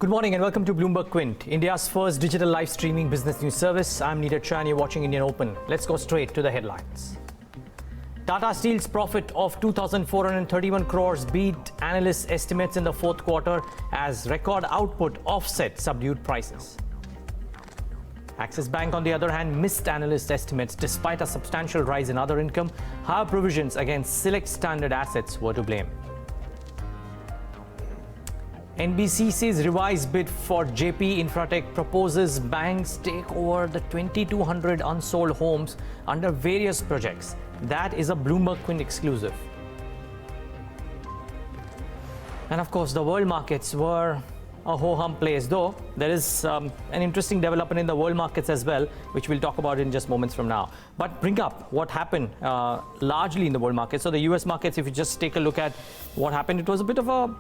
Good morning and welcome to Bloomberg Quint, India's first digital live streaming business news service. I'm Neeraj Shah and you're watching Indian Open. Let's go straight to the headlines. Tata Steel's profit of 2,431 crores beat analysts' estimates in the fourth quarter as record output offset subdued prices. Axis Bank, on the other hand, missed analyst estimates despite a substantial rise in other income. Higher provisions against select standard assets were to blame. NBCC's revised bid for JP Infratech proposes banks take over the 2,200 unsold homes under various projects. That is a Bloomberg Quint exclusive. And of course, the world markets were a ho-hum place, though there is an interesting development in the world markets as well, which we'll talk about in just moments from now. But bring up what happened largely in the world markets. So the US markets, if you just take a look at what happened, it was a bit of a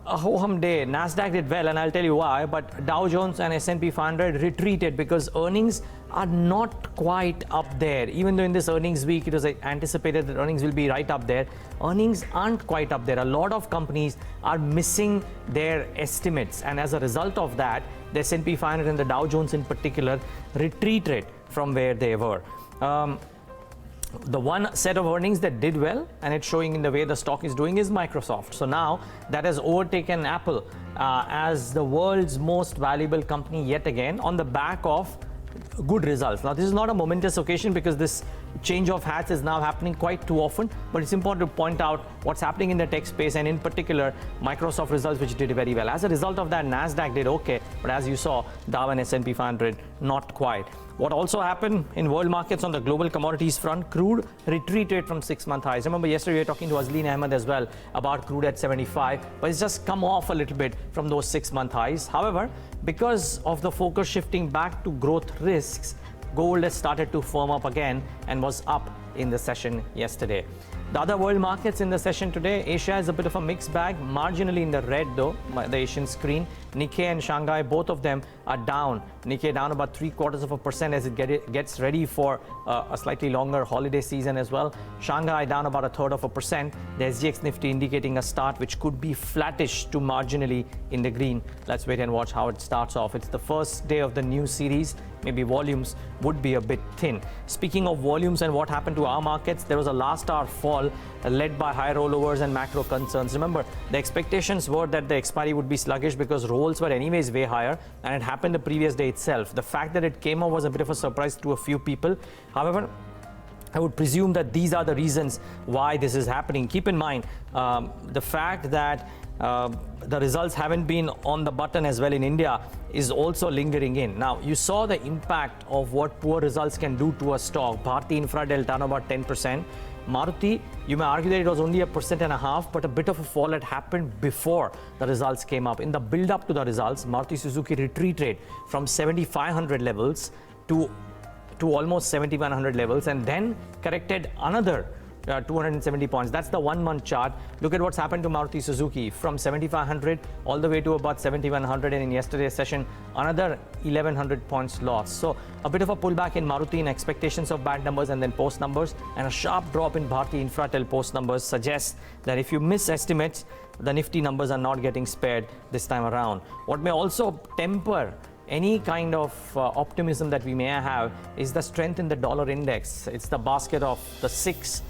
ho-hum day. Nasdaq did well, and I'll tell you why, but Dow Jones and S&P 500 retreated because earnings are not quite up there. Even though in this earnings week it was anticipated that earnings will be right up there, earnings aren't quite up there. A lot of companies are missing their estimates, and as a result of that, the S&P 500 and the Dow Jones in particular retreated from where they were. The one set of earnings that did well, and it's showing in the way the stock is doing, is Microsoft. So now that has overtaken Apple as the world's most valuable company yet again on the back of good results. Now, this is not a momentous occasion because this change of hats is now happening quite too often, but it's important to point out what's happening in the tech space, and in particular Microsoft results, which did very well. As a result of that, Nasdaq did okay, but as you saw, Dow and S&P 500 not quite. What also happened in world markets on the global commodities front, crude retreated from 6-month highs. Remember, yesterday we were talking to Azleen Ahmed as well about crude at 75, but it's just come off a little bit from those 6-month highs. However, because of the focus shifting back to growth risks, gold has started to firm up again and was up in the session yesterday. The other world markets in the session today, Asia is a bit of a mixed bag, marginally in the red though, the Asian screen. Nikkei and Shanghai, both of them are down. Nikkei down about 0.75% as it gets ready for a slightly longer holiday season as well. Shanghai down about 0.33%. The SGX Nifty indicating a start which could be flattish to marginally in the green. Let's wait and watch how it starts off. It's the first day of the new series. Maybe volumes would be a bit thin. Speaking of volumes and what happened to our markets, there was a last hour fall led by high rollovers and macro concerns. Remember, the expectations were that the expiry would be sluggish because rolls were anyways way higher, and it happened the previous day itself. The fact that it came up was a bit of a surprise to a few people. However, I would presume that these are the reasons why this is happening. Keep in mind the fact that the results haven't been on the button as well in India is also lingering in. Now, you saw the impact of what poor results can do to a stock. Bharti Infratel down about 10%. Maruti, you may argue that it was only 1.5%, but a bit of a fall had happened before the results came up. In the build-up to the results, Maruti Suzuki retreated from 7,500 levels to almost 7,100 levels and then corrected another 270 points. That's the 1 month chart. Look at what's happened to Maruti Suzuki from 7,500 all the way to about 7,100, and in yesterday's session another 1,100 points loss. So a bit of a pullback in Maruti in expectations of bad numbers and then post numbers, and a sharp drop in Bharti Infratel post numbers suggests that if you miss estimates, the Nifty numbers are not getting spared this time around. What may also temper any kind of optimism that we may have is the strength in the dollar index. It's the basket of the 6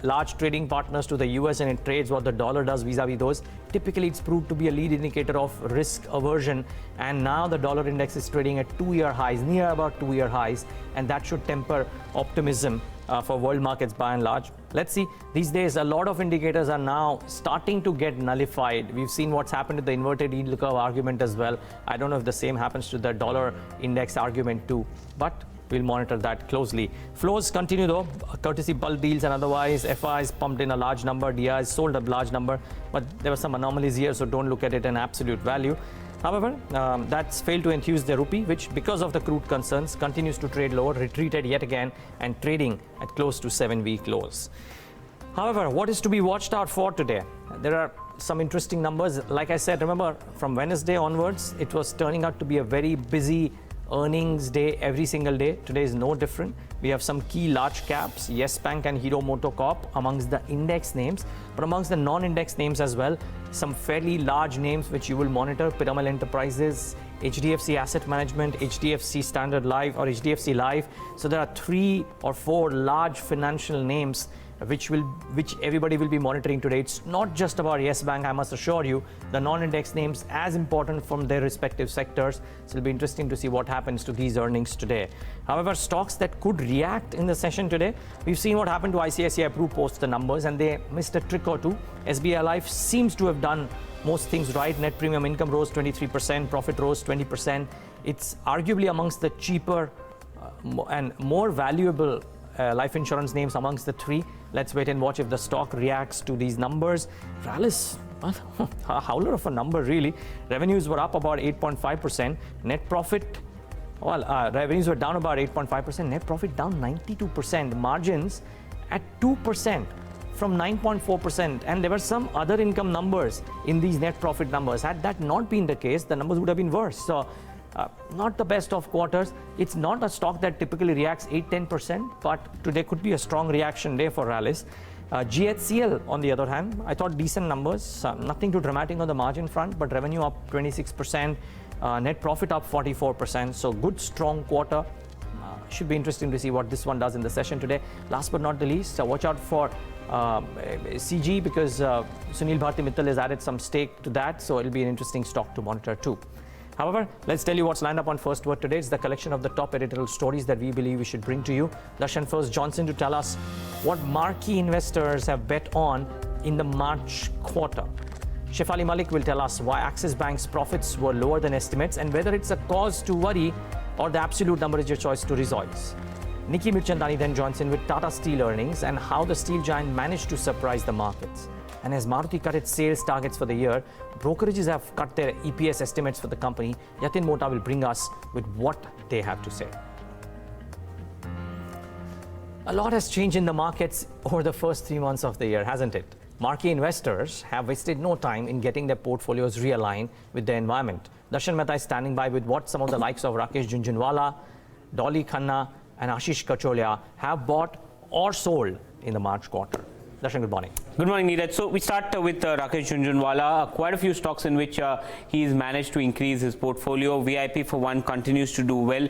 large trading partners to the US, and it trades what the dollar does vis-a-vis those. Typically, it's proved to be a lead indicator of risk aversion, and now the dollar index is trading at 2-year highs, near about 2-year highs, and that should temper optimism for world markets by and large. Let's see. These days, a lot of indicators are now starting to get nullified. We've seen what's happened to the inverted yield curve argument as well. I don't know if the same happens to the dollar index argument too, but we'll monitor that closely. Flows continue though, courtesy bulk deals and otherwise. FIs pumped in a large number, DIs sold a large number, but there were some anomalies here, so don't look at it in absolute value. However, that's failed to enthuse the rupee, which because of the crude concerns continues to trade lower, retreated yet again and trading at close to 7-week lows. However, what is to be watched out for today? There are some interesting numbers. Like I said, remember from Wednesday onwards, it was turning out to be a very busy earnings day every single day. Today is no different. We have some key large caps, Yes Bank and Hero MotoCorp amongst the index names, but amongst the non-index names as well, some fairly large names which you will monitor: Piramal Enterprises, HDFC Asset Management, HDFC Standard Life or HDFC Life. So there are 3 or 4 large financial names which everybody will be monitoring today. It's not just about Yes Bank, I must assure you. The non-index names as important from their respective sectors. So it'll be interesting to see what happens to these earnings today. However, stocks that could react in the session today, we've seen what happened to ICICI Pru post the numbers and they missed a trick or two. SBI Life seems to have done most things right. Net premium income rose 23%, profit rose 20%. It's arguably amongst the cheaper and more valuable life insurance names amongst the 3. Let's wait and watch if the stock reacts to these numbers. Rallis, a howler of a number really. Revenues were up about 8.5%. Net profit, revenues were down about 8.5%. Net profit down 92%. Margins at 2% from 9.4%. And there were some other income numbers in these net profit numbers. Had that not been the case, the numbers would have been worse. So not the best of quarters. It's not a stock that typically reacts 8-10%, but today could be a strong reaction day for rallies. GHCL, on the other hand, I thought decent numbers, nothing too dramatic on the margin front, but revenue up 26%, net profit up 44%. So good, strong quarter. Should be interesting to see what this one does in the session today. Last but not the least, watch out for CG because Sunil Bharti Mittal has added some stake to that, so it'll be an interesting stock to monitor too. However, let's tell you what's lined up on First Word today. It's the collection of the top editorial stories that we believe we should bring to you. Darshan first Johnson to tell us what marquee investors have bet on in the March quarter. Shefali Malik will tell us why Axis Bank's profits were lower than estimates and whether it's a cause to worry or the absolute number is your choice to rejoice. Nikki Mirchandani then joins in with Tata Steel earnings and how the steel giant managed to surprise the markets. And as Maruti cut its sales targets for the year, brokerages have cut their EPS estimates for the company. Yatin Mota will bring us with what they have to say. A lot has changed in the markets over the first 3 months of the year, hasn't it? Marquee investors have wasted no time in getting their portfolios realigned with the environment. Darshan Mehta is standing by with what some of the likes of Rakesh Jhunjhunwala, Dolly Khanna and Ashish Kacholia have bought or sold in the March quarter. Darshan, good morning. Good morning, Neeraj. So we start with Rakesh Jhunjhunwala. Quite a few stocks in which he's managed to increase his portfolio. VIP for one continues to do well.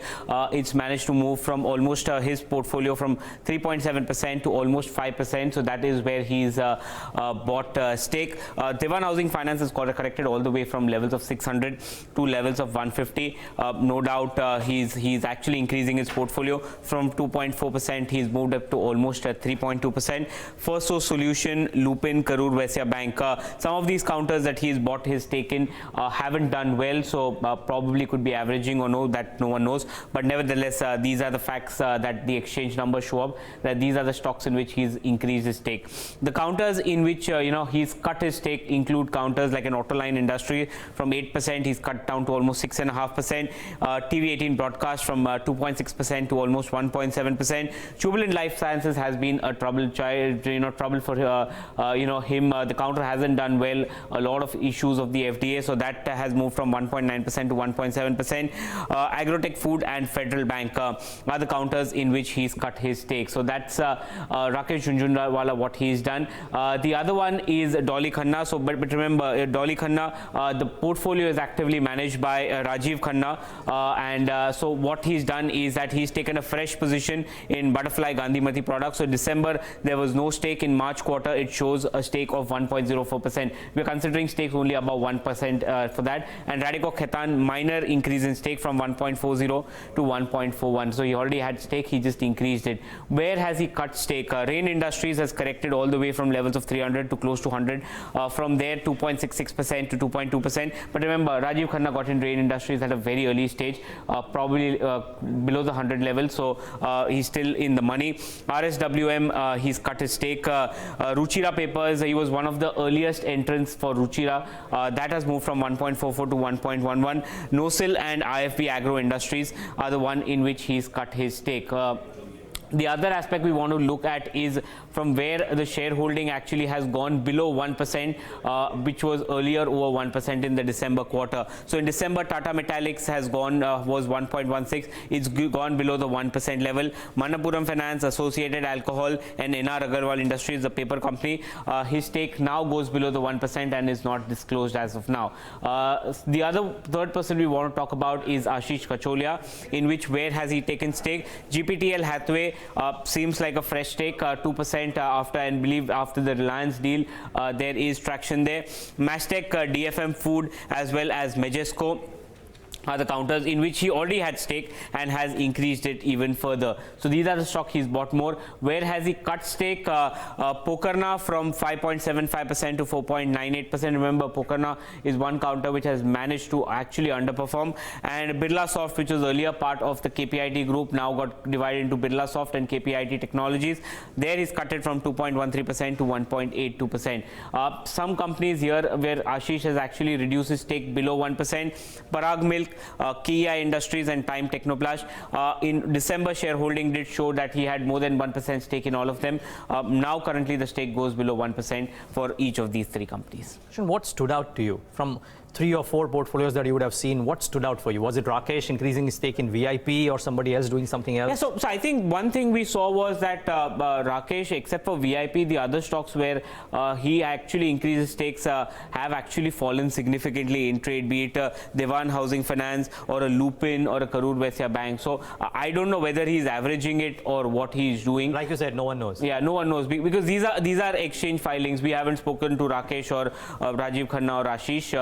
It's managed to move from almost his portfolio from 3.7% to almost 5%. So that is where he's bought stake. Dewan Housing Finance has corrected all the way from levels of 600 to levels of 150. No doubt he's actually increasing his portfolio from 2.4%. He's moved up to almost 3.2%. First Solution, Lupin, Karur Vysya Bank. Some of these counters that he's bought his stake in haven't done well, so probably could be averaging or no, that no one knows. But nevertheless, these are the facts that the exchange numbers show up, that these are the stocks in which he's increased his stake. The counters in which he's cut his stake include counters like an Autoline Industry from 8%, he's cut down to almost 6.5%. TV18 Broadcast from 2.6% to almost 1.7%. Jubilant Life Sciences has been a troubled child, trouble for him. The counter hasn't done well. A lot of issues of the FDA, so that has moved from 1.9% to 1.7%. Agrotech Food and Federal Bank are the counters in which he's cut his stake. So that's Rakesh Jhunjhunwala, what he's done. The other one is Dolly Khanna. So, but remember, Dolly Khanna, the portfolio is actively managed by Rajiv Khanna, and so what he's done is that he's taken a fresh position in Butterfly Gandhimati products. So December there was no stake. In March quarter it shows a stake of 1.04%. We're considering stakes only above 1% for that. And Radico Khaitan, minor increase in stake from 1.40 to 1.41. So he already had stake, he just increased it. Where has he cut stake? Rain Industries has corrected all the way from levels of 300 to close to 100. From there 2.66% to 2.2%. But remember, Rajiv Khanna got in Rain Industries at a very early stage, probably below the 100 level. So he's still in the money. RSWM, he's cut his stake. Ruchira Papers, he was one of the earliest entrants for Ruchira. That has moved from 1.44 to 1.11. NOSIL and IFB Agro Industries are the one in which he's cut his stake. The other aspect we want to look at is from where the shareholding actually has gone below 1%, which was earlier over 1% in the December quarter. So in December, Tata Metallics has gone, was 1.16. It's gone below the 1% level. Manappuram Finance, Associated Alcohol, and NR Agarwal Industries, the paper company, his stake now goes below the 1% and is not disclosed as of now. The other third person we want to talk about is Ashish Kacholia, in which where has he taken stake? GPTL Hathway seems like a fresh stake, 2% after, and believe after the Reliance deal, there is traction there. Mastech, DFM Food, as well as Majesco are the counters in which he already had stake and has increased it even further. So these are the stock he's bought more. Where has he cut stake? Pokarna from 5.75% to 4.98%. Remember, Pokarna is one counter which has managed to actually underperform. And Birlasoft, which was earlier part of the KPIT group, now got divided into Birlasoft and KPIT Technologies. There he's cut it from 2.13% to 1.82%. Some companies here where Ashish has actually reduced his stake below 1%. Parag Milk, Kia Industries, and Time Technoplast. In December, shareholding did show that he had more than 1% stake in all of them. Now currently the stake goes below 1% for each of these three companies. What stood out to you from 3 or 4 portfolios that you would have seen? What stood out for you? Was it Rakesh increasing his stake in VIP or somebody else doing something else? Yeah, so I think one thing we saw was that Rakesh, except for VIP, the other stocks where he actually increases stakes have actually fallen significantly in trade, be it Dewan Housing Finance or a Lupin or a Karur Vysya Bank. So I don't know whether he's averaging it or what he's doing. Like you said, no one knows. Yeah, no one knows, because these are exchange filings. We haven't spoken to Rakesh or Rajiv Khanna or Ashish.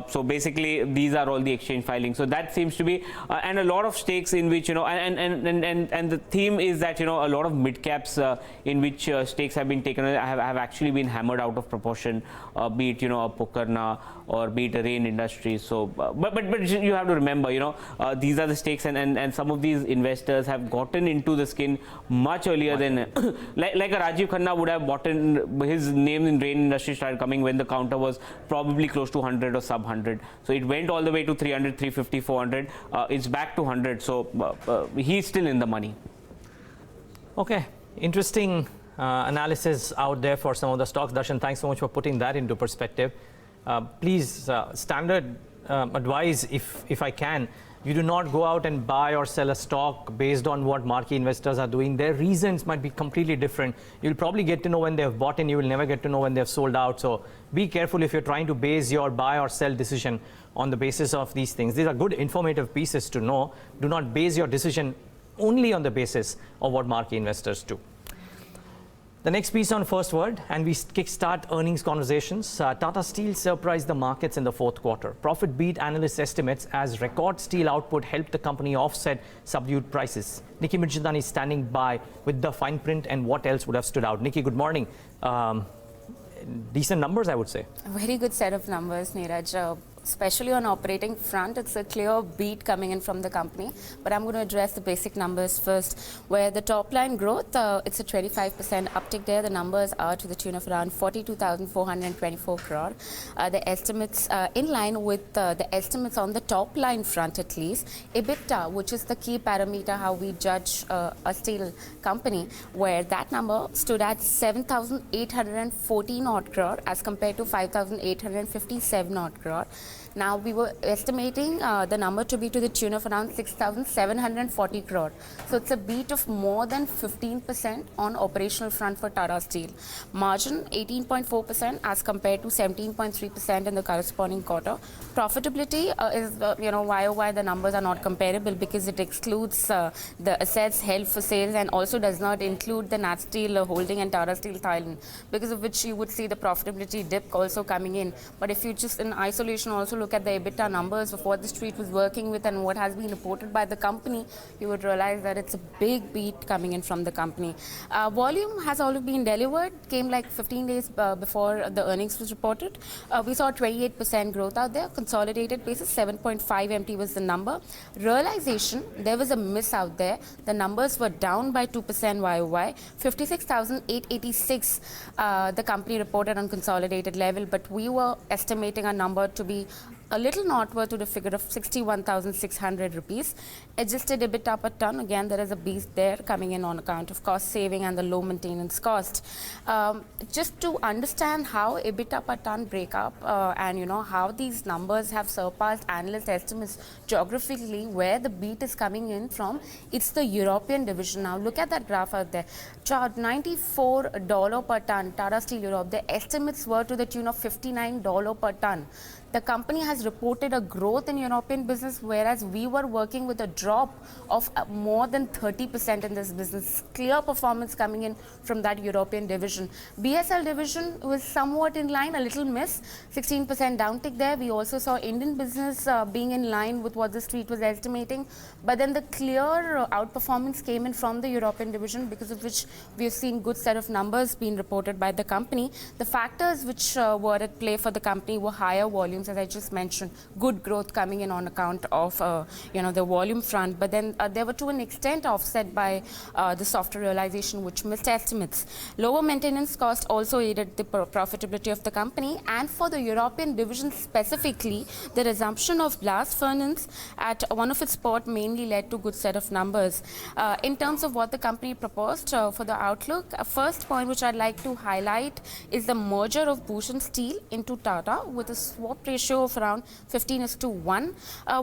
So basically, these are all the exchange filings. So that seems to be, and a lot of stakes in which, and the theme is that, a lot of mid caps in which stakes have been taken have actually been hammered out of proportion, be it, a Pokarna or be it a Rain Industries. So, but you have to remember, these are the stakes, and some of these investors have gotten into the skin much earlier than, like a Rajiv Khanna would have bought in, his name in Rain Industries started coming when the counter was probably close to 100 or sub 100. So it went all the way to 300, 350, 400. It's back to 100. So he's still in the money. Okay, interesting analysis out there for some of the stocks. Darshan, thanks so much for putting that into perspective. Please, standard advice, if I can, you do not go out and buy or sell a stock based on what marquee investors are doing. Their reasons might be completely different. You'll probably get to know when they've bought in. You will never get to know when they've sold out. So be careful if you're trying to base your buy or sell decision on the basis of these things. These are good informative pieces to know. Do not base your decision only on the basis of what marquee investors do. The next piece on First Word, and we kickstart earnings conversations. Tata Steel surprised the markets in the fourth quarter. Profit beat analyst estimates as record steel output helped the company offset subdued prices. Nikki Mirchandani is standing by with the fine print and what else would have stood out. Nikki, good morning. Decent numbers, I would say. A very good set of numbers, Neeraj. Especially on operating front, it's a clear beat coming in from the company. But I'm going to address the basic numbers first, where the top line growth, it's a 25% uptick there. The numbers are to the tune of around 42,424 crore. The estimates in line with the estimates on the top line front at least. EBITDA, which is the key parameter how we judge a steel company, where that number stood at 7,814 odd crore as compared to 5,857 odd crore. Now, we were estimating the number to be to the tune of around 6,740 crore. So it's a beat of more than 15% on operational front for Tata Steel. Margin 18.4% as compared to 17.3% in the corresponding quarter. Profitability is, YOY the numbers are not comparable because it excludes the assets held for sales and also does not include the Nat Steel holding and Tata Steel Thailand, because of which you would see the profitability dip also coming in. But if you just in isolation also look at the EBITDA numbers of what the street was working with and what has been reported by the company, you would realize that it's a big beat coming in from the company. Volume has already been delivered, came like 15 days before the earnings was reported. We saw 28% growth out there. Consolidated basis, 7.5 MT was the number. Realization, there was a miss out there. The numbers were down by 2% YOY. 56,886 the company reported on consolidated level, but we were estimating a number to be a little northward to the figure of 61,600 rupees. Adjusted EBITDA per ton, again there is a beast there coming in on account of cost saving and the low maintenance cost. Just to understand how EBITDA per ton break up and how these numbers have surpassed analyst estimates geographically, where the beat is coming in from, it's the European division. Now look at that graph out there. $94 per ton, Tata Steel Europe. The estimates were to the tune of $59 per ton. The company has reported a growth in European business, whereas we were working with a drop of more than 30% in this business. Clear performance coming in from that European division. BSL division was somewhat in line, a little miss, 16% downtick there. We also saw Indian business being in line with what the street was estimating. But then the clear outperformance came in from the European division, because of which we have seen good set of numbers being reported by the company. The factors which were at play for the company were higher volumes, as I just mentioned, good growth coming in on account of the volume front, but then they were to an extent offset by the softer realization, which missed estimates. Lower maintenance cost also aided the profitability of the company, and for the European division specifically, the resumption of blast furnace at one of its ports mainly led to good set of numbers. In terms of what the company proposed for the outlook, first point which I'd like to highlight is the merger of Bhushan Steel into Tata with a swap ratio of around 15:1,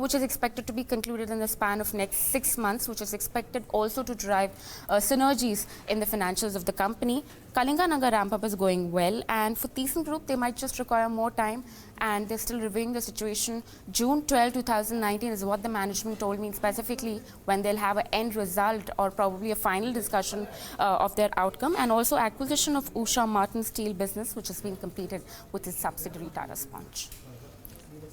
which is expected to be concluded in the span of next 6 months, which is expected also to drive synergies in the financials of the company. Kalinganagar ramp-up is going well, and for Thyssen Group, they might just require more time, and they're still reviewing the situation. June 12, 2019 is what the management told me specifically, when they'll have an end result or probably a final discussion of their outcome, and also acquisition of Usha Martin Steel business, which has been completed with its subsidiary Tata Sponge.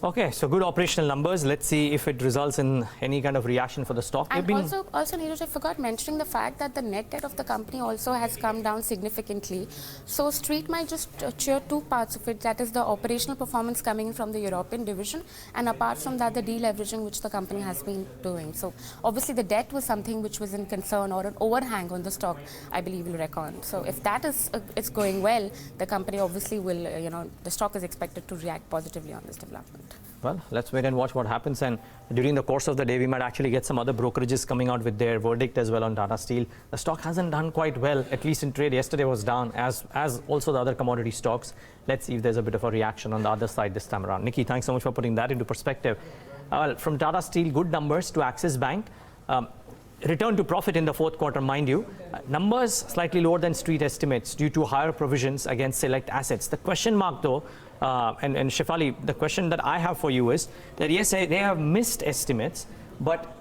Okay, so good operational numbers. Let's see if it results in any kind of reaction for the stock. And also, Neeraj, I forgot mentioning the fact that the net debt of the company also has come down significantly. So Street might just cheer two parts of it. That is the operational performance coming in from the European division, and apart from that, the deleveraging which the company has been doing. So obviously the debt was something which was in concern, or an overhang on the stock, I believe, will reckon. So if that is it's going well, the company obviously will, the stock is expected to react positively on this development. Well, let's wait and watch what happens, and during the course of the day we might actually get some other brokerages coming out with their verdict as well on Tata Steel. The stock hasn't done quite well, at least in trade. Yesterday was down, as also the other commodity stocks. Let's see if there's a bit of a reaction on the other side this time around. Nikki, thanks so much for putting that into perspective. From Tata Steel, good numbers to Axis Bank. Return to profit in the fourth quarter, mind you. Numbers slightly lower than street estimates due to higher provisions against select assets. The question mark though, and Shefali, the question that I have for you is that yes, they have missed estimates, but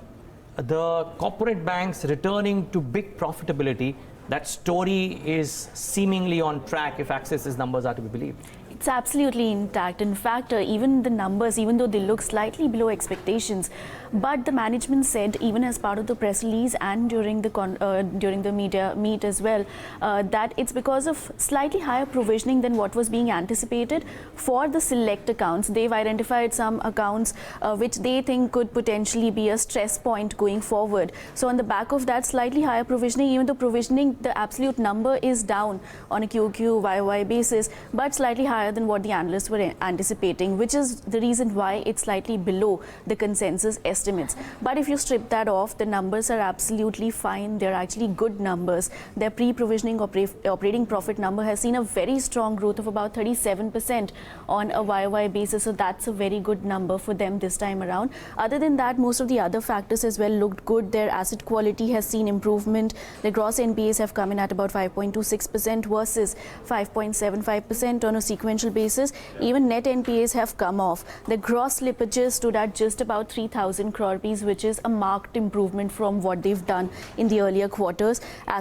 the corporate banks returning to big profitability, that story is seemingly on track if Axis's numbers are to be believed. It's absolutely intact. In fact, even the numbers, even though they look slightly below expectations, but the management said, even as part of the press release and during the media meet as well, that it's because of slightly higher provisioning than what was being anticipated for the select accounts. They've identified some accounts which they think could potentially be a stress point going forward. So on the back of that slightly higher provisioning, even though provisioning, the absolute number is down on a QOQ YOY basis, but slightly higher than what the analysts were anticipating, which is the reason why it's slightly below the consensus estimates. But if you strip that off, the numbers are absolutely fine. They're actually good numbers. Their pre-provisioning operating profit number has seen a very strong growth of about 37% on a YOY basis. So that's a very good number for them this time around. Other than that, most of the other factors as well looked good. Their asset quality has seen improvement. The gross NPAs have come in at about 5.26% versus 5.75% on a sequential basis. Even net NPAs have come off. The gross slippages stood at just about 3,000 crore rupees, which is a marked improvement from what they've done in the earlier quarters.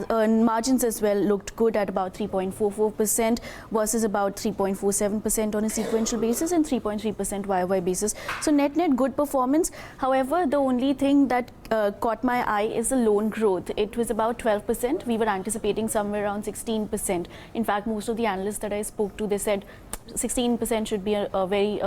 Margins as well looked good at about 3.44% versus about 3.47% on a sequential basis and 3.3% YOY basis. So net good performance. However, the only thing that caught my eye is the loan growth. It was about 12%. We were anticipating somewhere around 16%. In fact, most of the analysts that I spoke to, they said 16% should be a very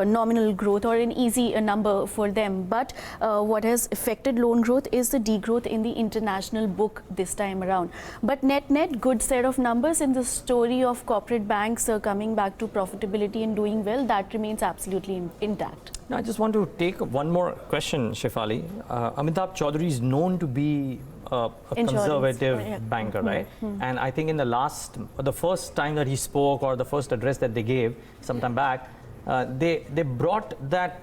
nominal growth or an easy number for them. But what has affected loan growth is the degrowth in the international book this time around. But net, good set of numbers in the story of corporate banks coming back to profitability and doing well. That remains absolutely intact. Now, I just want to take one more question, Shefali. Amitabh Chaudhary is known to be a conservative banker, right? And I think in the first time that he spoke, or the first address that they gave some time back, they brought that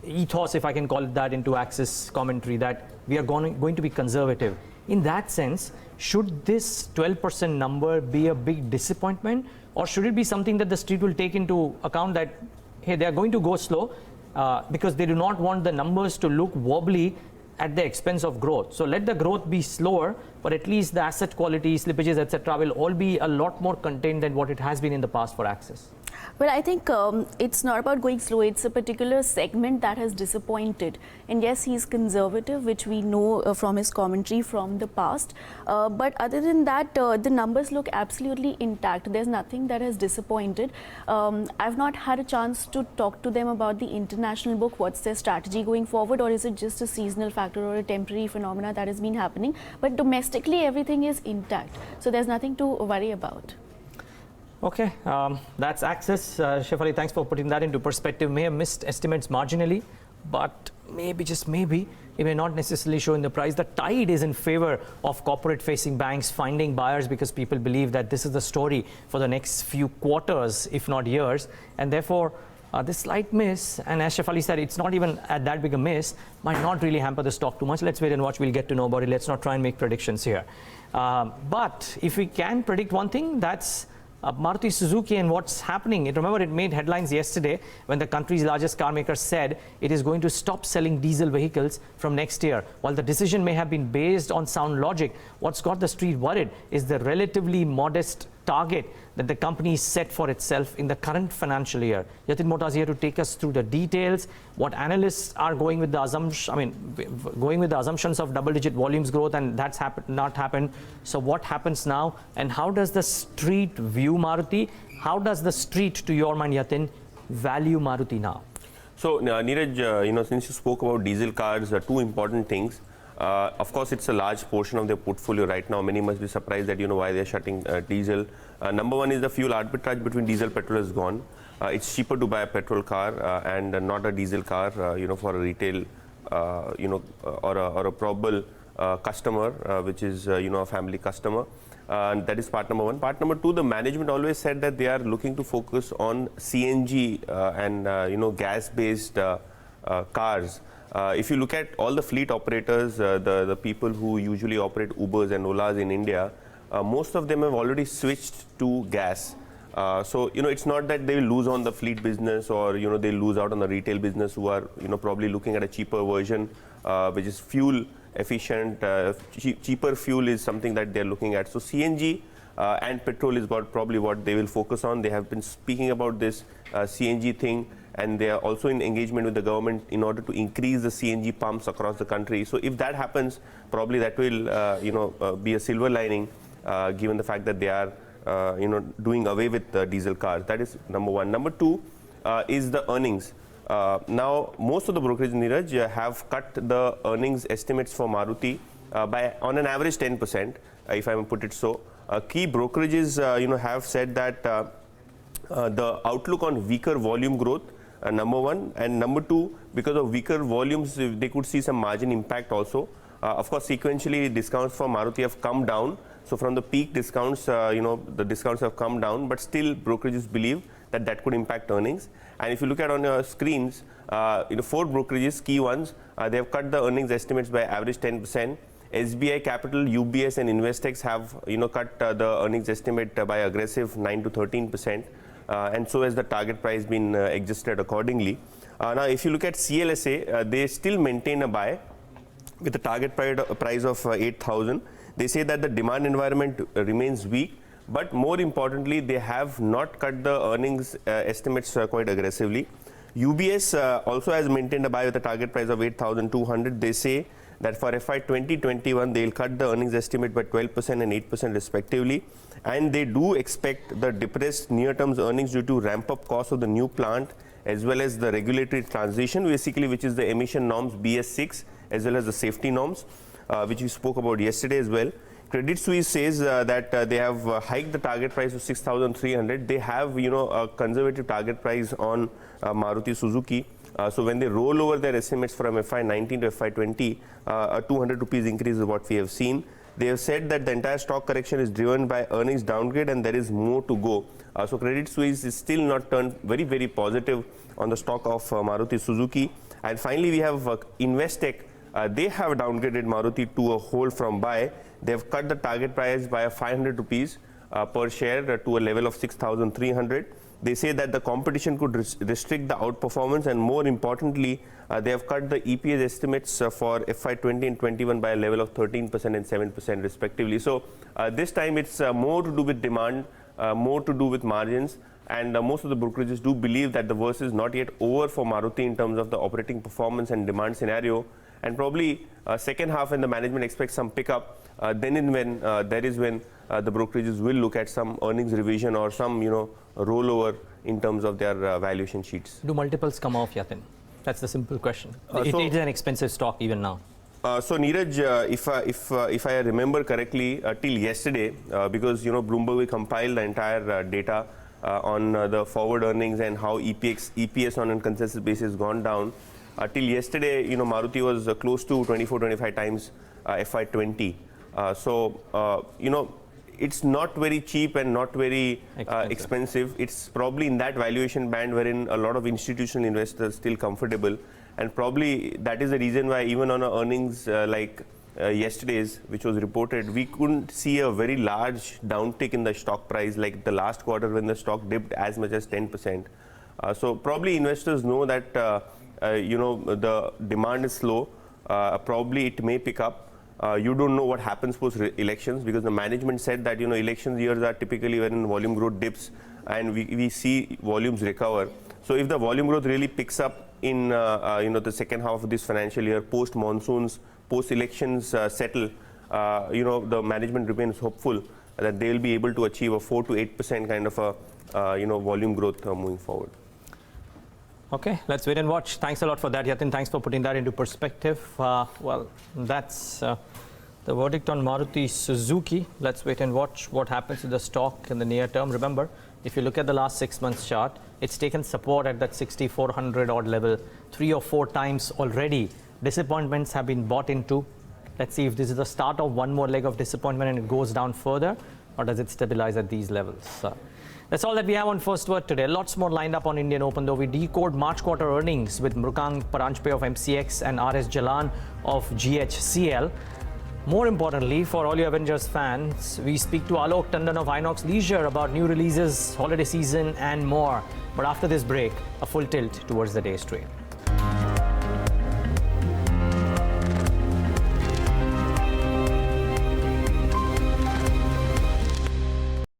ethos, if I can call it that, into Axis commentary, that we are going to be conservative. In that sense, should this 12% number be a big disappointment, or should it be something that the street will take into account that, hey, they are going to go slow because they do not want the numbers to look wobbly at the expense of growth. So let the growth be slower, but at least the asset quality, slippages, etc., will all be a lot more contained than what it has been in the past for Axis. Well, I think it's not about going slow. It's a particular segment that has disappointed. And yes, he's conservative, which we know from his commentary from the past. But other than that, the numbers look absolutely intact. There's nothing that has disappointed. I've not had a chance to talk to them about the international book. What's their strategy going forward? Or is it just a seasonal factor or a temporary phenomena that has been happening? But domestically, everything is intact. So there's nothing to worry about. Okay, that's Axis. Shefali, thanks for putting that into perspective. May have missed estimates marginally, but maybe, just maybe, it may not necessarily show in the price. The tide is in favor of corporate-facing banks finding buyers because people believe that this is the story for the next few quarters, if not years. And therefore, this slight miss, and as Shefali said, it's not even at that big a miss, might not really hamper the stock too much. Let's wait and watch. We'll get to know about it. Let's not try and make predictions here. But if we can predict one thing, that's Maruti Suzuki and what's happening. Remember, it made headlines yesterday when the country's largest car maker said it is going to stop selling diesel vehicles from next year. While the decision may have been based on sound logic, what's got the street worried is the relatively modest target that the company set for itself in the current financial year. Yatin Mota is here to take us through the details, what analysts are going with the assumptions of double-digit volumes growth, and that's not happened. So what happens now, and how does the street view Maruti? How does the street, to your mind, Yatin, value Maruti now? So, Neeraj, since you spoke about diesel cars, two important things. Of course, it's a large portion of their portfolio right now. Many must be surprised that, why they're shutting diesel. Number one is the fuel arbitrage between diesel and petrol is gone. It's cheaper to buy a petrol car and not a diesel car, for a retail, or a probable customer, which is, a family customer. That is part number one. Part number two, the management always said that they are looking to focus on CNG and, gas-based cars. If you look at all the fleet operators, the people who usually operate Ubers and Olas in India, most of them have already switched to gas. So, it's not that they will lose on the fleet business or, they lose out on the retail business who are, probably looking at a cheaper version, which is fuel efficient. Cheaper fuel is something that they're looking at. So, CNG and petrol is probably what they will focus on. They have been speaking about this CNG thing, and they are also in engagement with the government in order to increase the CNG pumps across the country. So if that happens, probably that will, be a silver lining, given the fact that they are, doing away with diesel cars. That is number one. Number two is the earnings. Now, most of the brokerages, Neeraj, have cut the earnings estimates for Maruti by on an average 10%, if I may put it so. Key brokerages, have said that the outlook on weaker volume growth, number one, and number two, because of weaker volumes, they could see some margin impact also. Of course, sequentially, discounts for Maruti have come down. So from the peak discounts, the discounts have come down, but still brokerages believe that that could impact earnings. And if you look at on your screens, four brokerages, key ones, they have cut the earnings estimates by average 10%. SBI Capital, UBS and Investex have, cut the earnings estimate by aggressive 9 to 13%. And so has the target price been adjusted accordingly. Now, if you look at CLSA, they still maintain a buy with a target price of 8,000. They say that the demand environment remains weak, but more importantly, they have not cut the earnings estimates quite aggressively. UBS also has maintained a buy with a target price of 8,200. They say that for FY 2021 they'll cut the earnings estimate by 12% and 8% respectively, and they do expect the depressed near-term earnings due to ramp-up costs of the new plant as well as the regulatory transition, basically, which is the emission norms BS6 as well as the safety norms, which we spoke about yesterday as well. Credit Suisse says that they have hiked the target price to 6,300. They have, a conservative target price on Maruti Suzuki. So when they roll over their estimates from FY19 to FY20, a 200 rupees increase is what we have seen. They have said that the entire stock correction is driven by earnings downgrade and there is more to go. So Credit Suisse is still not turned very, very positive on the stock of Maruti Suzuki. And finally, we have Investec. They have downgraded Maruti to a hold from buy. They have cut the target price by 500 rupees per share to a level of 6,300. They say that the competition could restrict the outperformance, and more importantly, they have cut the EPS estimates for FY20 and 21 by a level of 13% and 7% respectively. So this time it's more to do with demand, more to do with margins, and most of the brokerages do believe that the worst is not yet over for Maruti in terms of the operating performance and demand scenario. And probably second half, when the management expects some pickup, then and when the brokerages will look at some earnings revision or some rollover in terms of their valuation sheets. Do multiples come off, Yatin? That's the simple question. It is an expensive stock even now. So Neeraj, if I remember correctly, till yesterday, because Bloomberg will compile the entire data on the forward earnings and how EPS on a consensus basis has gone down. Till yesterday, Maruti was close to 24-25 times FY20. It's not very cheap and not very expensive. It's probably in that valuation band wherein a lot of institutional investors still comfortable, and probably that is the reason why even on our earnings like yesterday's, which was reported, we couldn't see a very large downtick in the stock price like the last quarter when the stock dipped as much as 10%. So probably investors know that the demand is slow. Probably it may pick up. You don't know what happens post elections, because the management said that election years are typically when volume growth dips and we see volumes recover. So if the volume growth really picks up in the second half of this financial year, post monsoons, post elections settle, the management remains hopeful that they will be able to achieve a 4 to 8% kind of a volume growth moving forward. Okay, let's wait and watch. Thanks a lot for that, Yatin. Thanks for putting that into perspective. Well, that's the verdict on Maruti Suzuki. Let's wait and watch what happens to the stock in the near term. Remember, if you look at the last 6 months chart, it's taken support at that 6,400 odd level 3 or 4 times already. Disappointments have been bought into. Let's see if this is the start of one more leg of disappointment and it goes down further, or does it stabilize at these levels? That's all that we have on First Word today. Lots more lined up on Indian Open, though. We decode March quarter earnings with Mrukang Paranjpe of MCX and RS Jalan of GHCL. More importantly, for all your Avengers fans, we speak to Alok Tandon of Inox Leisure about new releases, holiday season and more. But after this break, a full tilt towards the day's trade.